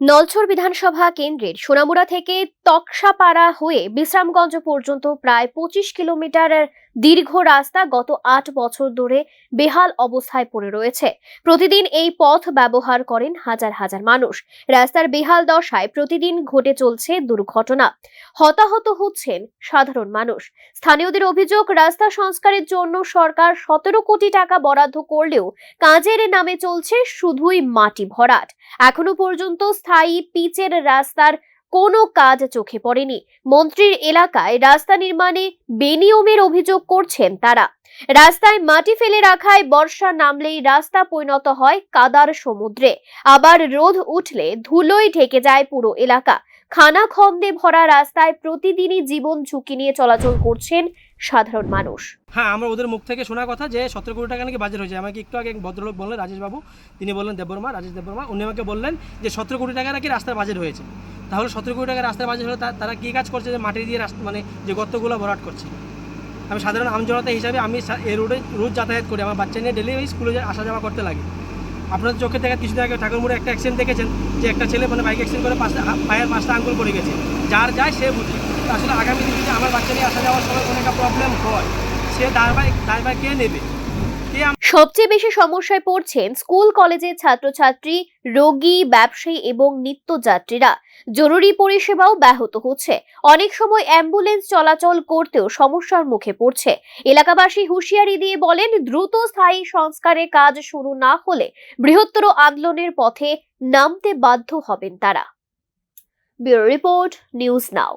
নলছড় বিধানসভা কেন্দ্রের সোনামুড়া থেকে তকসাপাড়া হয়ে বিশ্রামগঞ্জ পর্যন্ত প্রায় 25 কিলোমিটারের দীর্ঘ রাস্তা গত 8 বছর ধরে বেহাল অবস্থায় পড়ে রয়েছে। প্রতিদিন এই পথ ব্যবহার করেন হাজার হাজার মানুষ। রাস্তার বেহাল দশায় প্রতিদিন ঘটে চলছে দুর্ঘটনা, হতাহত হচ্ছেন সাধারণ মানুষ। স্থানীয়দের অভিযোগ, রাস্তা সংস্কারের জন্য সরকার 17 কোটি টাকা বরাদ্দ করলেও কাজের নামে চলছে শুধুই মাটি ভরাট। এখনো পর্যন্ত স্থায়ী পিচের রাস্তার কোনো কাজ চোখে পড়েনি। মন্ত্রীর এলাকায় রাস্তা নির্মাণে বেনিয়মের অভিযোগ করছেন তারা। রাস্তায় মাটি ফেলে রাখায় বর্ষা নামলেই রাস্তা পরিণত হয় কাদার সমুদ্রে। আবার রোদ উঠলে ধুলোয় ঢেকে যায় পুরো এলাকা। খানাখন্দে ভরা রাস্তায় প্রতিদিনই জীবন ঝুঁকি নিয়ে চলাচল করছেন সাধারণ মানুষ। হ্যাঁ, আমরা ওদের মুখ থেকে শোনা কথা যে 17 কোটি টাকা নাকি বাজেট হয়েছে। আমাকে একটু আগে এক ভদ্রলোক বললেন, রাজেশবাবু, তিনি বললেন রাজেশ দেববর্মা, উনি আমাকে বললেন যে 17 কোটি টাকা নাকি রাস্তার বাজেট হয়েছে। তাহলে 17 কোটি টাকা রাস্তার বাজেট হলে তারা কী কাজ করছে যে মাটি দিয়ে রাস্তা মানে যে গর্তগুলো ভরাট করছে? আমি সাধারণ আমজনতা হিসাবে আমি এই রোজ যাতায়াত করি, আমার বাচ্চা নিয়ে ডেলি স্কুলে আসা যাওয়া করতে লাগে। আপনাদের চোখে দেখা কিছুদিন আগে ঠাকুরমুড়ে একটা অ্যাক্সিডেন্ট দেখেছেন যে একটা ছেলে বাইক অ্যাক্সিডেন্ট করে পায়ের 5টা আঙ্গুল পড়ে গেছে। যার যায় সে বুঝে। আসলে আগামী দিনে যদি আমার বাচ্চা নিয়ে আসা যাওয়ার সময় কোনো একটা প্রবলেম হয়, সে দায়ভার কে নেবে? সবচেয়ে বেশি সমস্যায় পড়ছেন স্কুল কলেজের ছাত্রছাত্রী, রোগী, ব্যবসায়ী এবং নিত্যযাত্রীরা। জরুরি পরিষেবাও ব্যাহত হচ্ছে। অনেক সময় অ্যাম্বুলেন্স চলাচল করতেও সমস্যার মুখে পড়ছে। এলাকাবাসী হুঁশিয়ারি দিয়ে বলেন, দ্রুত স্থায়ী সংস্কারের কাজ শুরু না হলে বৃহত্তর আন্দোলনের পথে নামতে বাধ্য হবেন তারা। Bureau report, news now.